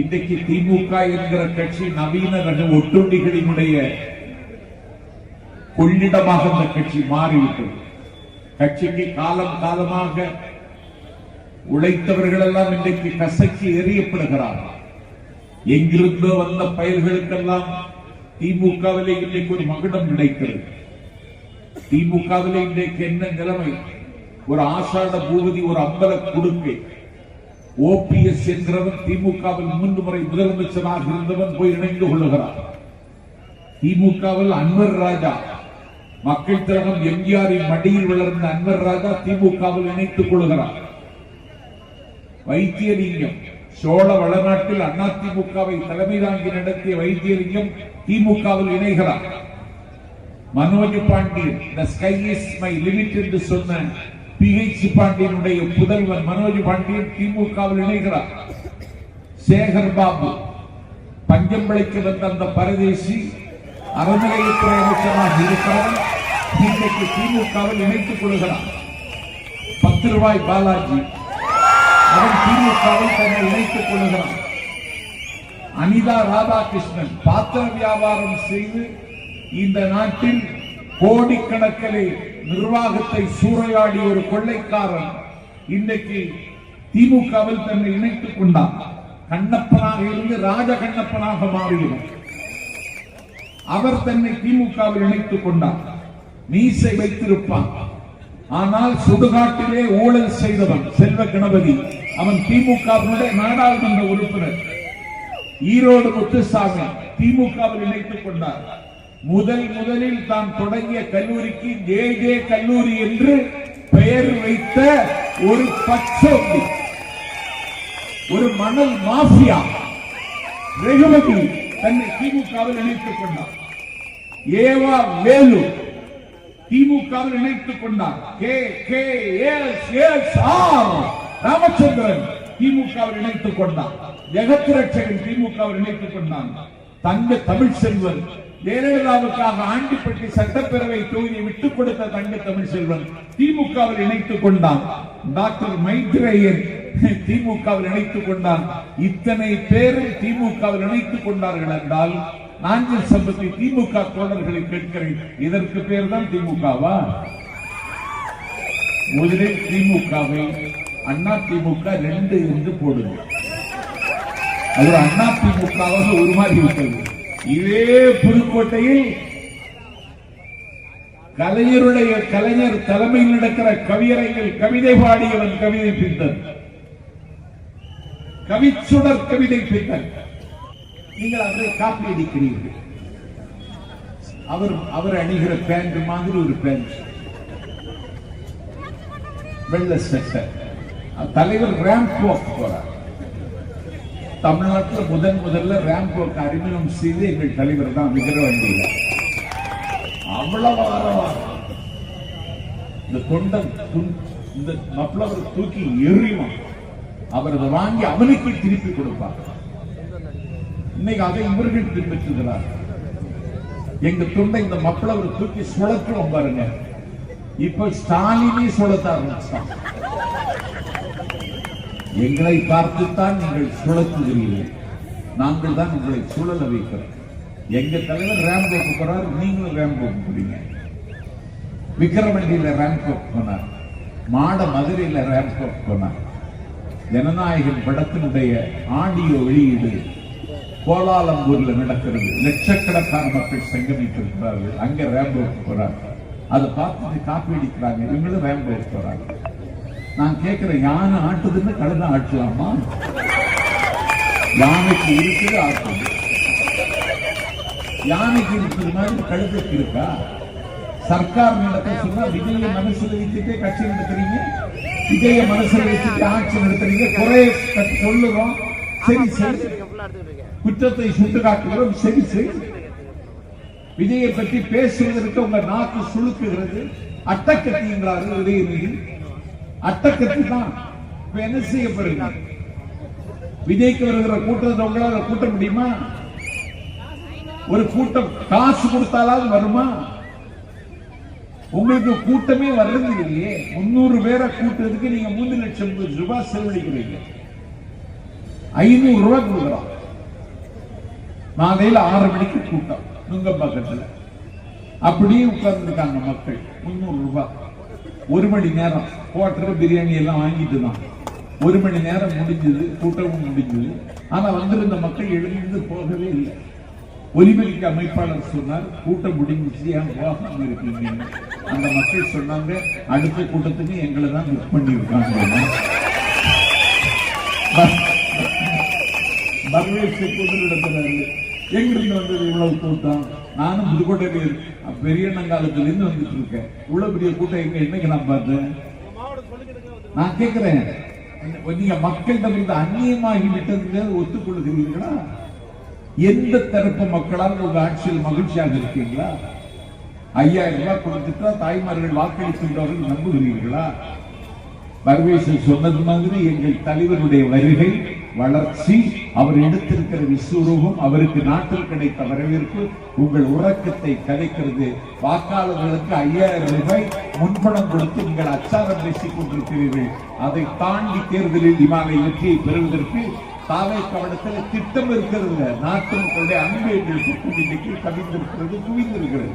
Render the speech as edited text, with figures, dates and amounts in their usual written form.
இன்றைக்கு திமுக என்கிற கட்சி நவீன ரக ஒட்டுண்டிகளினுடைய கொள்ளிடமாக இந்த கட்சி மாறிவிட்டது. கட்சிக்கு காலம் காலமாக உழைத்தவர்கள் எல்லாம் இன்றைக்கு கசக்கி எறியப்படுகிறார்கள். எங்கிருந்தோ வந்த பயிர்களுக்கெல்லாம் திமுகவிலே இன்றைக்கு ஒரு மகுடம் கிடைக்கிறது. திமுகவிலே இன்றைக்கு என்ன நிலைமை? ஒரு ஆஷாட பூபதி, ஒரு அம்பல குடுக்கை. ஓபிஎஸ் என்கிறவன் திமுகவில் 3 முறை முதலமைச்சராக இருந்தவன் போய் இணைந்து கொள்ளுகிறார். திமுகவில் அன்வர் ராஜா, மக்கள் திலகம் எம்ஜிஆரின் மடியில் வளர்ந்த அன்வர் ராஜா திமுகவில் இணைத்துக் கொள்கிறார். வைத்தியலிங்கம் சோழ வளநாட்டில் அதிமுகவை தலைமை தாங்கி நடத்திய வைத்தியலிங்கம் திமுகவில் இணைகிறார். Manoj Pandian the sky is my limit என்று சொன்ன PH பாண்டியனுடைய புதல்வன் மனோஜ் பாண்டியன் திமுகவில் இணைகிறார். சேகர் பாபு பஞ்சம்பளைக்கு வந்த அந்த பரதேசி அறநிலையத்துறை அமைச்சராக இருக்கிறவன் இன்றைக்கு திமுகவில் இணைத்துக் கொள்கிறார். 10 ரூபாய் பாலாஜி அவன் திமுகவில் தன்னை இணைத்துக் கொள்கிறான். அனிதா ராதாகிருஷ்ணன் பாத்திர வியாபாரம் செய்து இந்த நாட்டில் கோடிக்கணக்கிலே நிர்வாகத்தை சூறையாடி ஒரு கொள்ளைக்காரன் இன்றைக்கு திமுகவில் தன்னை இணைத்துக் கொண்டான். கண்ணப்பனாக இருந்து ராஜ கண்ணப்பனாக மாறியவர். அவர் தன்னை திமுகவில் இணைத்துக் கொண்டார். மீசை வைத்திருப்பான், ஆனால் சுடுகாட்டிலே ஊழல் செய்தவன் செல்வ கணபதி. அவன் திமுகவினுடைய நாடாளுமன்ற உறுப்பினர். ஈரோடு முத்துசாமி திமுகவில் இணைத்துக் கொண்டார். முதலில் தான் தொடங்கிய கல்லூரிக்கு JJ கல்லூரி என்று பெயர் வைத்த ஒரு பச்சோந்தி, ஒரு மணல் மாஃபியா ரகுமதி தன்னை திமுகவில் இணைத்துக் கொண்டார். ஏவா வேலு திமுகவில் இணைத்துக் கொண்டார். ராமச்சந்திரன் திமுகவில் இணைத்துக் கொண்டார். ஜெகத் ரட்சகன் திமுகவில் இணைத்துக் கொண்டான். தங்க தமிழ் செல்வன் ஜெயலலிதாவுக்காக ஆண்டிப்பட்டி சட்டப்பேரவை தொகுதியை விட்டுக் கொடுத்த தங்க தமிழ் செல்வன் திமுகவில் இணைத்துக் கொண்டான். டாக்டர் மைத்ரேயன் திமுகவில் இணைத்துக் கொண்டான். இத்தனை பேரும் திமுகவில் இணைத்துக் கொண்டார்கள் என்றால் நாஞ்சில் சம்பத்தி திமுக தோழர்களை கேட்கிறேன், இதற்கு பேர் தான் திமுகவா? முதலில் திமுகவை அண்ணா திமுக 2 என்று போடுங்க. அது அண்ணா திமுகவாக உருமாறி விட்டது. இதே புதுக்கோட்டையில் கலைஞர் தலைமையில் நடக்கிற கவியரங்கில் கவிதை பாடியவன் கவிதை பித்தன், கவிச்சுடர் கவிதை பித்தன். நீங்கள் அவரை காப்பி அடிக்கிறீர்கள். அவர் அணிகிற பேண்ட் மாதிரி ஒரு பேண்ட், வெள்ள சட்டை. தலைவர் ரேம்ப் வாக் போறார். தமிழ்நாட்டில் முதல்ல ரேம்ப் வாக் அறிமுகம் செய்து எங்கள் தலைவர் தான் விக்கிரவாண்டியில. அவ்வளவு இந்த தொண்டை இந்த மப்ளவர் தூக்கி எறிவான். அவர் அதை வாங்கி அவனுக்கு திருப்பி கொடுப்பார். இன்னைக்கு அதை இவர்கள் பின்பற்றுகிறார். எங்க தொண்டை இந்த மப்ளவர் தூக்கி சுழற்றுவோம் பாருங்க. இப்ப ஸ்டாலினே சுழத்த ஆரம்பிச்சான். எங்களை பார்த்துத்தான் நீங்கள் சுழற்றுகிறீர்கள், நாங்கள் தான் உங்களை சுழல வைக்கிறோம். எங்க தலைவர் ரேம்போக்கு போறார், நீங்களும் ரேம்போக்கு போறீங்க. விக்கிரமண்டியில ரேம்போக்கு போனார், மாட மதுரையில ரேம்போக்கு போனார். ஜனநாயகன் படத்தினுடைய ஆடியோ வெளியீடு கோலாலம்பூர்ல நடக்கிறது. லட்சக்கணக்கான மக்கள் சங்கமித்திருக்கிறார்கள். அங்க ரேம்போக்கு போறாங்க. அதை பார்த்துட்டு காப்பி அடிக்கிறாங்க. இவங்களும் ரேம்போக்கு போறாங்க. நான் கேட்கிறேன், யானை ஆட்டுதுன்னு கழுத ஆட்டலாமா? யானைக்கு இருக்குது ஆட்டுது. யானைக்கு இருக்கிறது மாதிரி கழுதைக்கு இருக்கா? சர்க்கார் நடத்த சொன்னா விஜய மனசுல வச்சுட்டே கட்சி நடத்துறீங்க, விஜய மனசுல வச்சுட்டு ஆட்சி நடத்துறீங்க. குறைய சொல்லுறோம், சரி சரி, குற்றத்தை சுட்டு காட்டுகிறோம், சரி சரி. விஜயை பற்றி பேசுவதற்கு உங்க நாக்கு சுழுக்குகிறது. அட்டக்கத்தி என்றார்கள் உதயநிதி. அட்டக்கத்தி தான். இப்ப என்ன செய்யப்படுங்க? விஜய்க்கு வருகிற கூட்டத்தை உங்களால கூட்ட முடியுமா? ஒரு கூட்டம் காசு கொடுத்தாலாவது வருமா? உங்களுக்கு கூட்டமே வர்றது இல்லையே. 300 பேரை கூட்டுறதுக்கு நீங்க 3 லட்சம் ரூபாய் செலவழிக்கிறீங்க. 500 ரூபாய் கொடுக்குறோம். மாலையில் 6 மணிக்கு கூட்டம் நுங்கம்பாக்கத்துல. அப்படியே உட்கார்ந்து இருக்காங்க மக்கள். 300 ரூபாய். 1 மணி நேரம் குவார்டர் பிரியாணி எல்லாம் வாங்கிட்டு தான் 1 மணி நேரம் முடிஞ்சது. கூட்டமும் முடிஞ்சது. ஆனா வந்திருந்த மக்கள் எழுந்து போகவே இல்லை. ஒலிபெருக்கி அமைப்பாளர் சொன்னார், கூட்டம் முடிஞ்சிச்சு, ஏன் போகாம இருக்கீங்க? அந்த மக்கள் சொன்னாங்க, அடுத்த கூட்டத்துக்கு எங்களை தான் புக் பண்ணியிருக்காங்க. எங்கிருந்து வந்தது இவ்வளவு கூட்டம்? நானும் புதுக்கோட்டையில் பெரியண்ணங்காலத்துல இருந்து வந்துட்டு இருக்கேன். இவ்வளவு பெரிய கூட்டம் எங்க என்னைக்கு நான் பார்த்தேன்? நான் கேட்கிறேன், நீங்க மக்களிடம் இருந்து அந்நியமாகி விட்டது ஒத்துக்கொள்கிறீர்களா? எந்த தரப்பு மக்களால் உங்க ஆட்சியில் மகிழ்ச்சியாக இருக்கீங்களா? 5000 ரூபாய் கொடுத்துட்டா தாய்மார்கள் வாக்களிக்கின்றவர்கள் நம்புகிறீர்களா? பர்வேசன் சொன்னது மாதிரி எங்கள் தலைவருடைய வருகை, வளர்ச்சி, அவர் எடுத்திருக்கிற விஸ்வரூபம், அவருக்கு நாட்டில் கிடைத்த வரவேற்பு உங்கள் உறக்கத்தை கலைக்கிறது. வாக்காளர்களுக்கு 5000 ரூபாய் முன்பணம் கொடுத்து நீங்கள் அச்சாரம் பேசிக் கொண்டிருக்கிறீர்கள். அதை தாண்டி தேர்தலில் இமாலை வெற்றியை பெறுவதற்கு தாவை கவனத்தில் திட்டம் இருக்கிறது. நாட்டு மக்களுடைய அன்பு எங்களுக்கு இன்னைக்கு கவிந்திருக்கிறது, குவிந்திருக்கிறது.